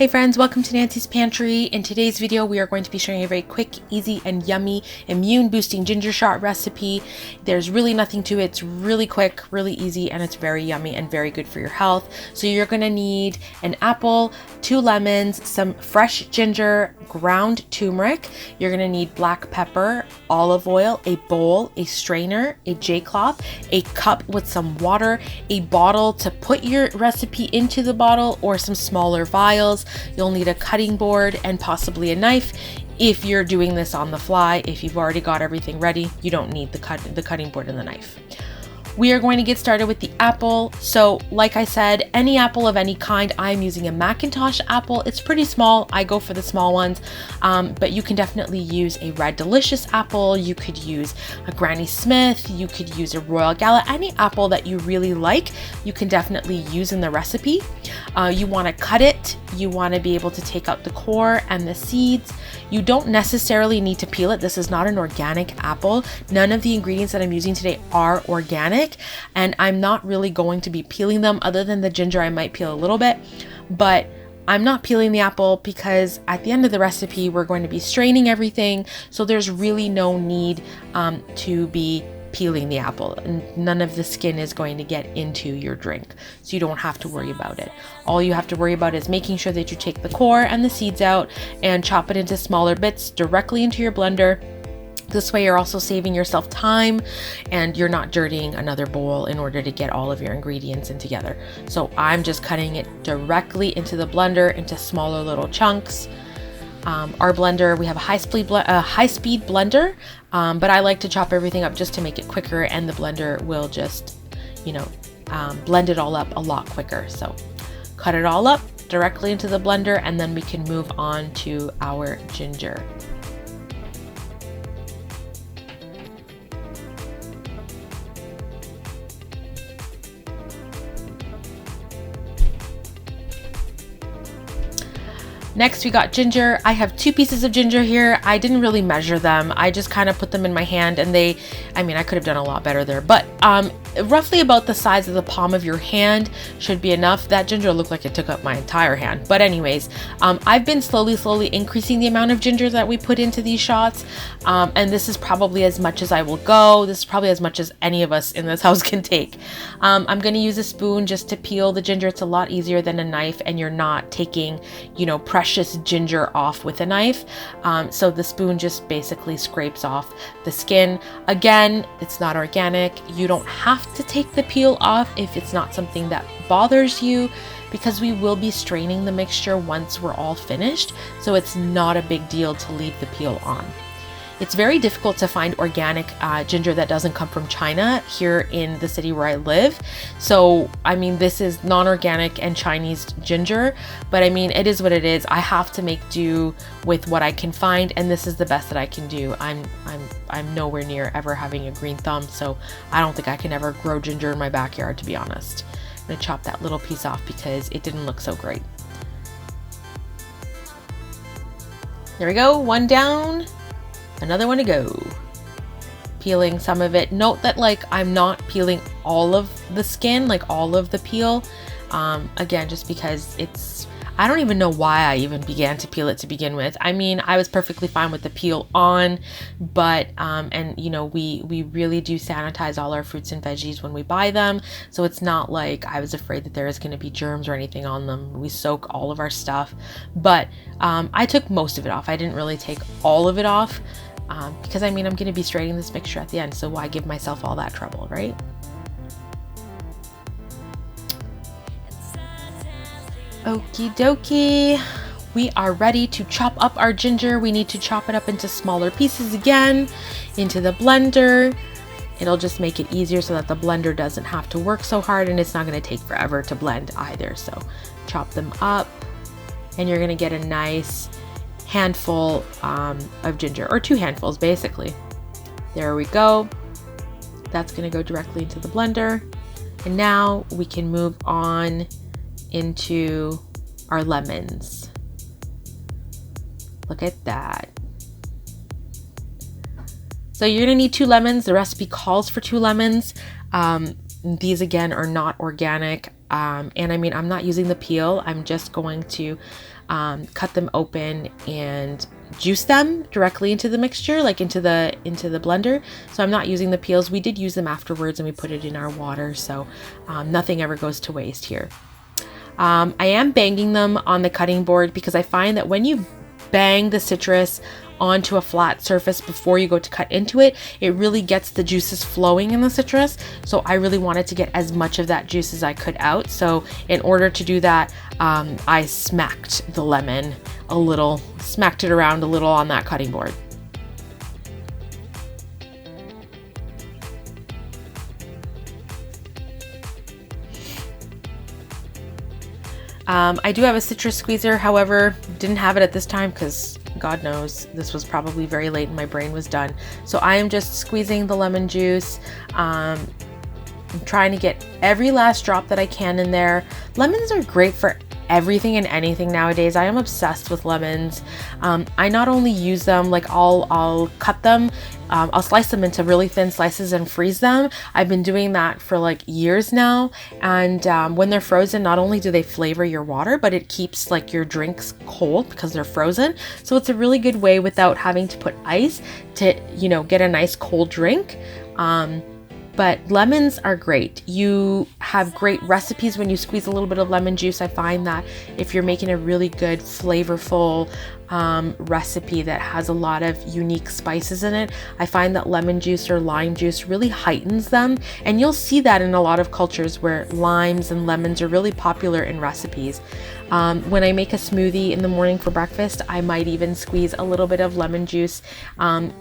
Hey friends, welcome to Nancy's Pantry. In today's video, we are going to be sharing a very quick, easy, and yummy immune boosting ginger shot recipe. There's really nothing to it. It's really quick, really easy, and it's very yummy and very good for your health. So you're gonna need an apple, 2 lemons, some fresh ginger, ground turmeric. You're gonna need black pepper, olive oil, a bowl, a strainer, a J-cloth, a cup with some water, a bottle to put your recipe into the bottle, or some smaller vials. You'll need a cutting board and possibly a knife. If you're doing this on the fly, if you've already got everything ready, you don't need the cutting board and the knife. We are going to get started with the apple. So like I said, any apple of any kind. I'm using a Macintosh apple. It's pretty small. I go for the small ones, but you can definitely use a Red Delicious apple. You could use a Granny Smith. You could use a Royal Gala. Any apple that you really like, you can definitely use in the recipe. You want to cut it. You want to be able to take out the core and the seeds. You don't necessarily need to peel it. This is not an organic apple. None of the ingredients that I'm using today are organic, and I'm not really going to be peeling them. Other than the ginger, I might peel a little bit, but I'm not peeling the apple because at the end of the recipe, we're going to be straining everything. So there's really no need to be peeling the apple, and none of the skin is going to get into your drink, so you don't have to worry about it. All you have to worry about is making sure that you take the core and the seeds out and chop it into smaller bits directly into your blender. This way you're also saving yourself time and you're not dirtying another bowl in order to get all of your ingredients in together. So I'm just cutting it directly into the blender into smaller little chunks. Our blender, we have a high-speed blender, but I like to chop everything up just to make it quicker, and the blender will just, blend it all up a lot quicker. So cut it all up directly into the blender, and then we can move on to our ginger. Next, we got ginger. I have 2 pieces of ginger here. I didn't really measure them. I just kind of put them in my hand, and I could have done a lot better there, but roughly about the size of the palm of your hand should be enough. That ginger looked like it took up my entire hand. But anyways, I've been slowly increasing the amount of ginger that we put into these shots. And this is probably as much as I will go. This is probably as much as any of us in this house can take. I'm going to use a spoon just to peel the ginger. It's a lot easier than a knife, and you're not taking, precious ginger off with a knife. So the spoon just basically scrapes off the skin. Again, it's not organic. You don't have to take the peel off if it's not something that bothers you, because we will be straining the mixture once we're all finished. So it's not a big deal to leave the peel on. It's very difficult to find organic ginger that doesn't come from China here in the city where I live. So, this is non-organic and Chinese ginger, but it is what it is. I have to make do with what I can find, and this is the best that I can do. I'm nowhere near ever having a green thumb, so I don't think I can ever grow ginger in my backyard, to be honest. I'm gonna chop that little piece off because it didn't look so great. There we go, one down. Another one to go. Peeling some of it. Note that I'm not peeling all of the skin, all of the peel. Again, just because I don't even know why I even began to peel it to begin with. I was perfectly fine with the peel on, but, we really do sanitize all our fruits and veggies when we buy them. So it's not like I was afraid that there is going to be germs or anything on them. We soak all of our stuff, but I took most of it off. I didn't really take all of it off. Because I'm going to be straining this mixture at the end, so why give myself all that trouble, right? Okie dokie. We are ready to chop up our ginger. We need to chop it up into smaller pieces again, into the blender. It'll just make it easier so that the blender doesn't have to work so hard, and it's not going to take forever to blend either. So chop them up, and you're going to get a nice handful of ginger, or 2 handfuls basically. There we go. That's going to go directly into the blender, and now we can move on into our lemons. Look at that. So you're going to need 2 lemons. The recipe calls for 2 lemons. These again are not organic. And I mean, I'm not using the peel. I'm just going to cut them open and juice them directly into the mixture, like into the blender. So I'm not using the peels. We did use them afterwards and we put it in our water. So nothing ever goes to waste here. I am banging them on the cutting board because I find that when you bang the citrus onto a flat surface before you go to cut into it, it really gets the juices flowing in the citrus. So I really wanted to get as much of that juice as I could out. So in order to do that, I smacked the lemon a little, smacked it around a little on that cutting board. I do have a citrus squeezer, however, didn't have it at this time because God knows this was probably very late and my brain was done. So I am just squeezing the lemon juice. I'm trying to get every last drop that I can in there. Lemons are great for everything and anything nowadays. I am obsessed with lemons. I not only use them, like I'll cut them, I'll slice them into really thin slices and freeze them. I've been doing that for like years now. And when they're frozen, not only do they flavor your water, but it keeps like your drinks cold because they're frozen. So it's a really good way without having to put ice to, you know, get a nice cold drink. But lemons are great. You have great recipes when you squeeze a little bit of lemon juice. I find that if you're making a really good, flavorful recipe that has a lot of unique spices in it, I find that lemon juice or lime juice really heightens them. And you'll see that in a lot of cultures where limes and lemons are really popular in recipes. When I make a smoothie in the morning for breakfast, I might even squeeze a little bit of lemon juice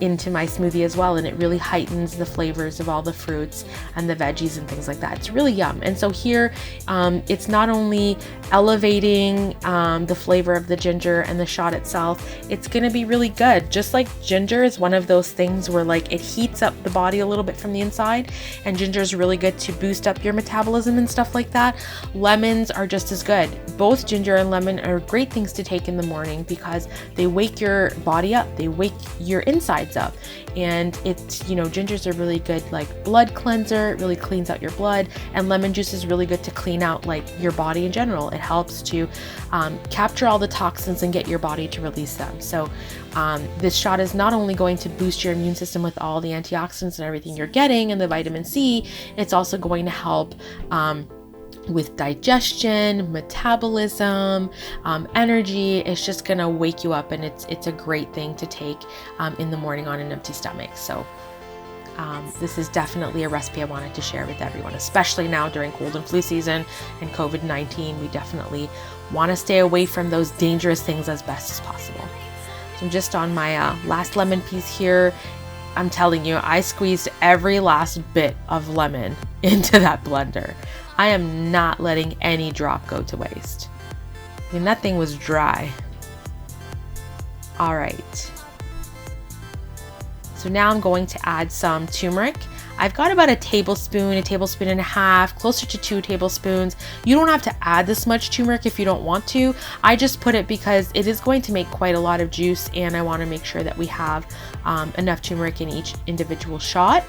into my smoothie as well, and it really heightens the flavors of all the fruits and the veggies and things like that. It's really yum. And so here, it's not only elevating the flavor of the ginger and the shot itself, it's going to be really good. Just like ginger is one of those things where like it heats up the body a little bit from the inside, and ginger is really good to boost up your metabolism and stuff like that. Lemons are just as good. Both ginger and lemon are great things to take in the morning because they wake your body up, they wake your insides up. And it's, you know, ginger's a really good like blood cleanser. It really cleans out your blood, and lemon juice is really good to clean out like your body in general. It helps to capture all the toxins and get your body to release them. So this shot is not only going to boost your immune system with all the antioxidants and everything you're getting and the vitamin C, it's also going to help with digestion, metabolism, energy. It's just gonna wake you up, and it's a great thing to take in the morning on an empty stomach. So this is definitely a recipe I wanted to share with everyone, especially now during cold and flu season and COVID-19. We definitely want to stay away from those dangerous things as best as possible. So I'm just on my last lemon piece here. I'm telling you, I squeezed every last bit of lemon into that blender. I am not letting any drop go to waste. I mean, that thing was dry. All right. So now I'm going to add some turmeric. I've got about a tablespoon and a half, closer to 2 tablespoons. You don't have to add this much turmeric if you don't want to. I just put it because it is going to make quite a lot of juice, and I want to make sure that we have enough turmeric in each individual shot.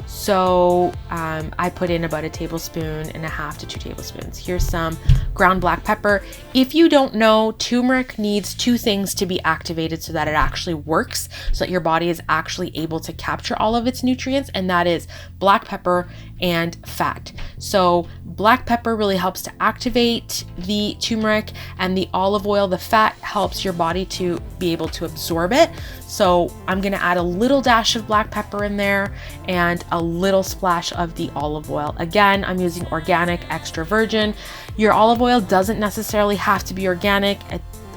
So I put in about a tablespoon and a half to 2 tablespoons. Here's some ground black pepper. If you don't know, turmeric needs 2 things to be activated so that it actually works, so that your body is actually able to capture all of its nutrients, and that is black pepper and fat. So black pepper really helps to activate the turmeric, and the olive oil, the fat, helps your body to be able to absorb it. So I'm gonna add a little dash of black pepper in there and a little splash of the olive oil. Again, I'm using organic extra virgin. Your olive oil doesn't necessarily have to be organic.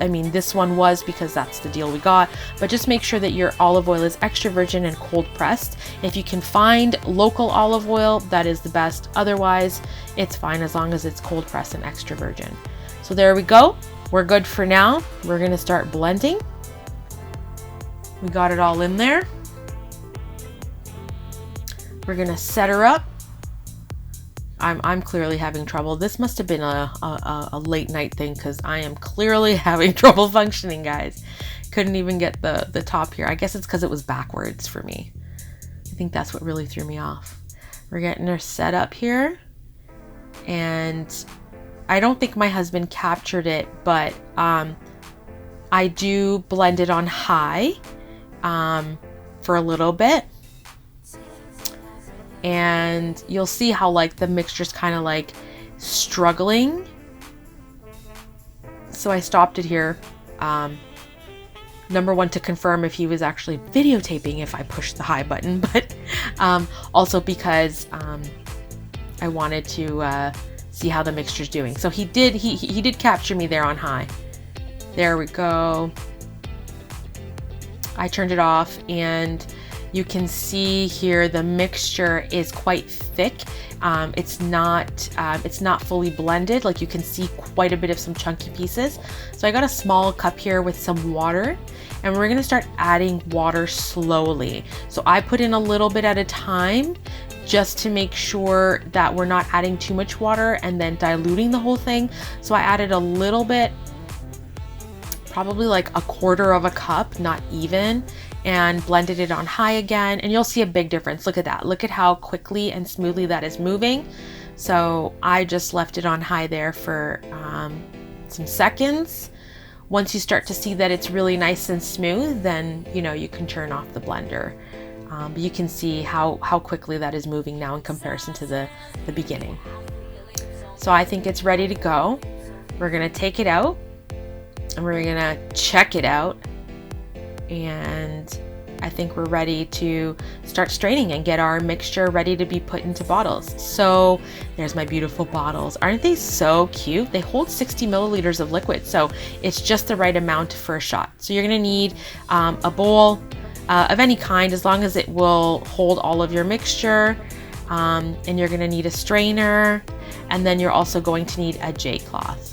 I mean, this one was because that's the deal we got, but just make sure that your olive oil is extra virgin and cold pressed. If you can find local olive oil, that is the best. Otherwise, it's fine as long as it's cold pressed and extra virgin. So there we go. We're good for now. We're gonna start blending. We got it all in there. We're gonna set her up. I'm clearly having trouble. This must have been a late night thing because I am clearly having trouble functioning, guys. Couldn't even get the top here. I guess it's because it was backwards for me. I think that's what really threw me off. We're getting her set up here. And I don't think my husband captured it, but I do blend it on high for a little bit. And you'll see how like the mixture's kind of like struggling. So I stopped it here. Number one, to confirm if he was actually videotaping if I pushed the high button, but also because I wanted to see how the mixture's doing. So he did capture me there on high. There we go. I turned it off, and you can see here the mixture is quite thick. It's not fully blended. Like, you can see quite a bit of some chunky pieces. So I got a small cup here with some water, and we're gonna start adding water slowly. So I put in a little bit at a time, just to make sure that we're not adding too much water and then diluting the whole thing. So I added a little bit, probably like a quarter of a cup, not even, and blended it on high again, and you'll see a big difference. Look at that. Look at how quickly and smoothly that is moving. So I just left it on high there for some seconds. Once you start to see that it's really nice and smooth, then you can turn off the blender. But you can see how quickly that is moving now in comparison to the beginning. So I think it's ready to go. We're gonna take it out, and we're gonna check it out, and I think we're ready to start straining and get our mixture ready to be put into bottles. So there's my beautiful bottles. Aren't they so cute? They hold 60 milliliters of liquid, so it's just the right amount for a shot. So you're gonna need a bowl of any kind, as long as it will hold all of your mixture, and you're gonna need a strainer, and then you're also going to need a J cloth.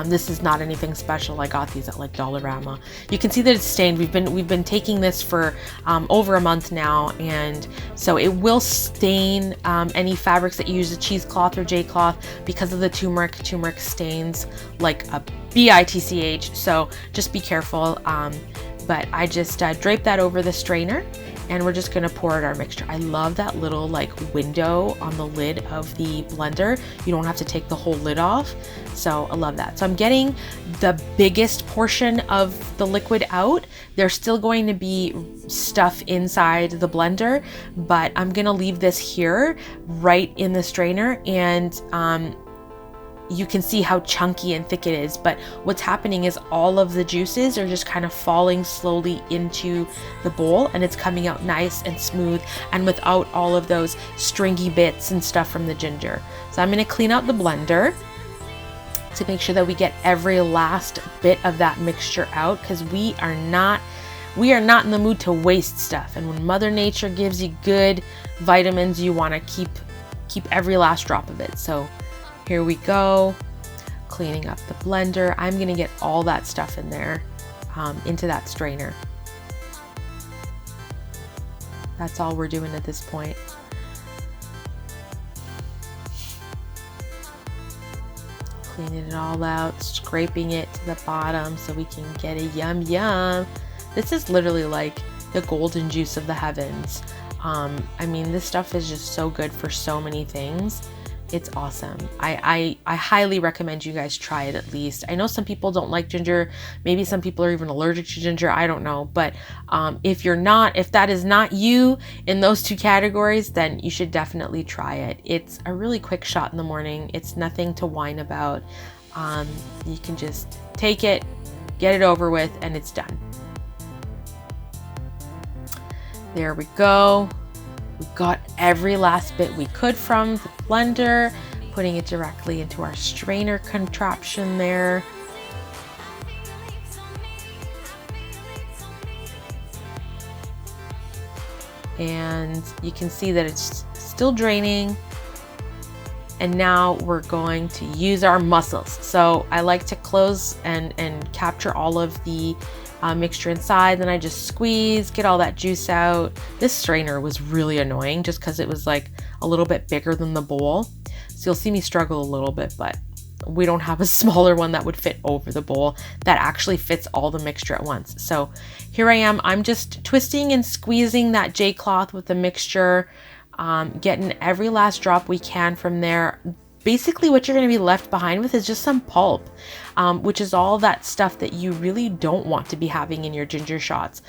This is not anything special. I got these at like Dollarama. You can see that it's stained. We've been taking this for over a month now, and so it will stain any fabrics that you use a cheesecloth or J cloth because of the turmeric. Turmeric stains like a bitch. So just be careful. But I just drape that over the strainer, and we're just gonna pour out our mixture. I love that little like window on the lid of the blender. You don't have to take the whole lid off. So I love that. So I'm getting the biggest portion of the liquid out. There's still going to be stuff inside the blender, but I'm gonna leave this here right in the strainer, and you can see how chunky and thick it is. But what's happening is all of the juices are just kind of falling slowly into the bowl, and it's coming out nice and smooth and without all of those stringy bits and stuff from the ginger. So I'm going to clean out the blender to make sure that we get every last bit of that mixture out, because we are not in the mood to waste stuff. And when Mother Nature gives you good vitamins, you want to keep every last drop of it. So here we go, cleaning up the blender. I'm gonna get all that stuff in there, into that strainer. That's all we're doing at this point. Cleaning it all out, scraping it to the bottom so we can get a yum yum. This is literally like the golden juice of the heavens. I mean, this stuff is just so good for so many things. It's awesome. I highly recommend you guys try it at least. I know some people don't like ginger. Maybe some people are even allergic to ginger. I don't know. But if that is not you in those two categories, then you should definitely try it. It's a really quick shot in the morning. It's nothing to whine about. You can just take it, get it over with, and it's done. There we go. We got every last bit we could from the blender, putting it directly into our strainer contraption there. And you can see that it's still draining. And now we're going to use our muscles. So I like to close and capture all of the mixture inside. Then I just squeeze, get all that juice out. This strainer was really annoying just because it was like a little bit bigger than the bowl. So you'll see me struggle a little bit, but we don't have a smaller one that would fit over the bowl that actually fits all the mixture at once. So here I am. I'm just twisting and squeezing that J cloth with the mixture getting every last drop we can from there. Basically what you're going to be left behind with is just some pulp, which is all that stuff that you really don't want to be having in your ginger shots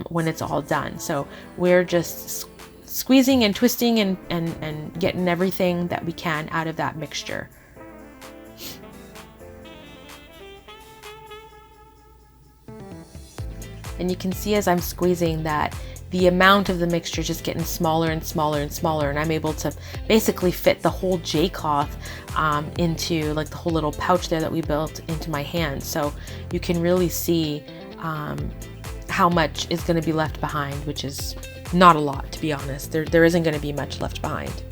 when it's all done. So we're just squeezing and twisting and getting everything that we can out of that mixture. And you can see as I'm squeezing that the amount of the mixture is just getting smaller and smaller and smaller, and I'm able to basically fit the whole J cloth into like the whole little pouch there that we built into my hand. So you can really see how much is going to be left behind, which is not a lot, to be honest. There isn't going to be much left behind.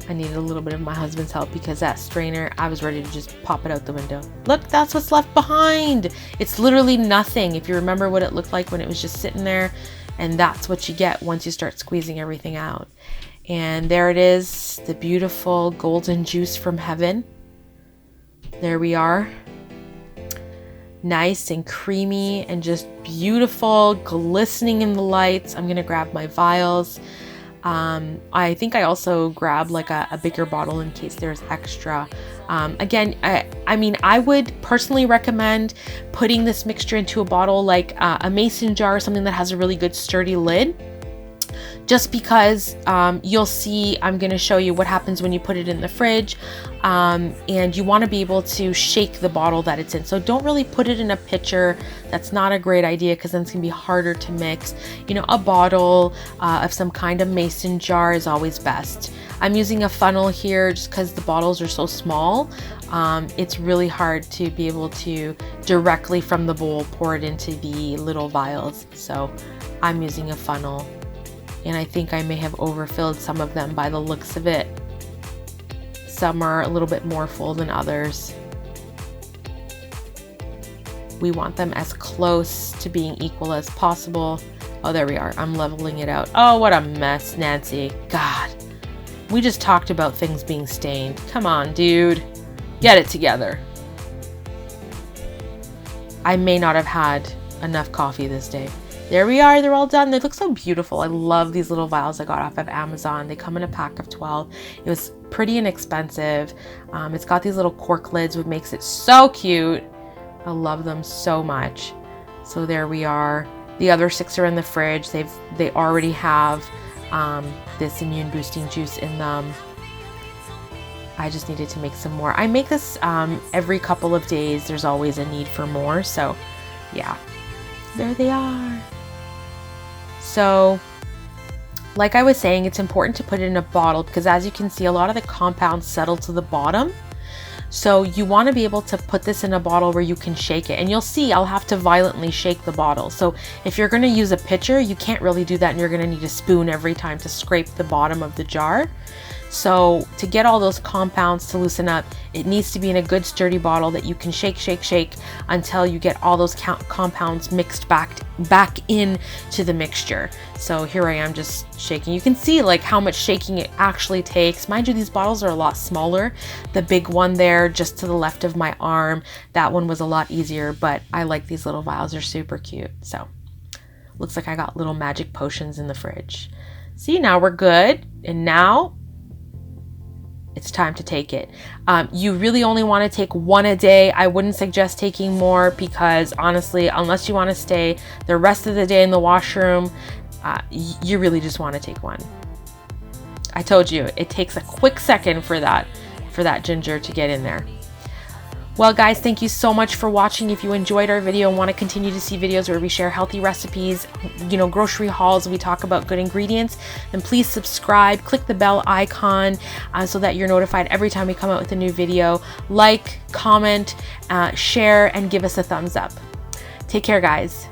I needed a little bit of my husband's help because that strainer, I was ready to just pop it out the window. Look, that's what's left behind. It's literally nothing. If you remember what it looked like when it was just sitting there, and that's what you get once you start squeezing everything out. And there it is, the beautiful golden juice from heaven. There we are. Nice and creamy and just beautiful, glistening in the lights. I'm gonna grab my vials. I think I also grabbed like a bigger bottle in case there's extra. Again, I mean, I would personally recommend putting this mixture into a bottle like a mason jar, something that has a really good sturdy lid. Just because you'll see, I'm going to show you what happens when you put it in the fridge, and you want to be able to shake the bottle that it's in. So don't really put it in a pitcher. That's not a great idea because then it's going to be harder to mix. You know, a bottle of some kind of mason jar is always best. I'm using a funnel here just because the bottles are so small. It's really hard to be able to directly from the bowl pour it into the little vials. So I'm using a funnel. And I think I may have overfilled some of them by the looks of it. Some are a little bit more full than others. We want them as close to being equal as possible. Oh, there we are. I'm leveling it out. Oh, what a mess, Nancy. God, we just talked about things being stained. Come on, dude. Get it together. I may not have had enough coffee this day. There we are, they're all done. They look so beautiful. I love these little vials I got off of Amazon. They come in a pack of 12. It was pretty inexpensive. It's got these little cork lids, which makes it so cute. I love them so much. So there we are. The other 6 are in the fridge. They already have this immune boosting juice in them. I just needed to make some more. I make this every couple of days. There's always a need for more. So yeah, there they are. So like I was saying, it's important to put it in a bottle because as you can see, a lot of the compounds settle to the bottom. So you want to be able to put this in a bottle where you can shake it. And you'll see I'll have to violently shake the bottle. So if you're going to use a pitcher, you can't really do that, and you're going to need a spoon every time to scrape the bottom of the jar. So to get all those compounds to loosen up, it needs to be in a good sturdy bottle that you can shake, shake, shake until you get all those compounds mixed back in to the mixture. So here I am just shaking. You can see like how much shaking it actually takes. Mind you, these bottles are a lot smaller. The big one there just to the left of my arm, that one was a lot easier, but I like these little vials. They're super cute. So looks like I got little magic potions in the fridge. See, now we're good. And now it's time to take it. You really only want to take one a day. I wouldn't suggest taking more because honestly, unless you want to stay the rest of the day in the washroom, you really just want to take one. I told you, it takes a quick second for that ginger to get in there. Well guys, thank you so much for watching. If you enjoyed our video and want to continue to see videos where we share healthy recipes, you know, grocery hauls, we talk about good ingredients, then please subscribe, click the bell icon so that you're notified every time we come out with a new video. Like, comment, share, and give us a thumbs up. Take care, guys.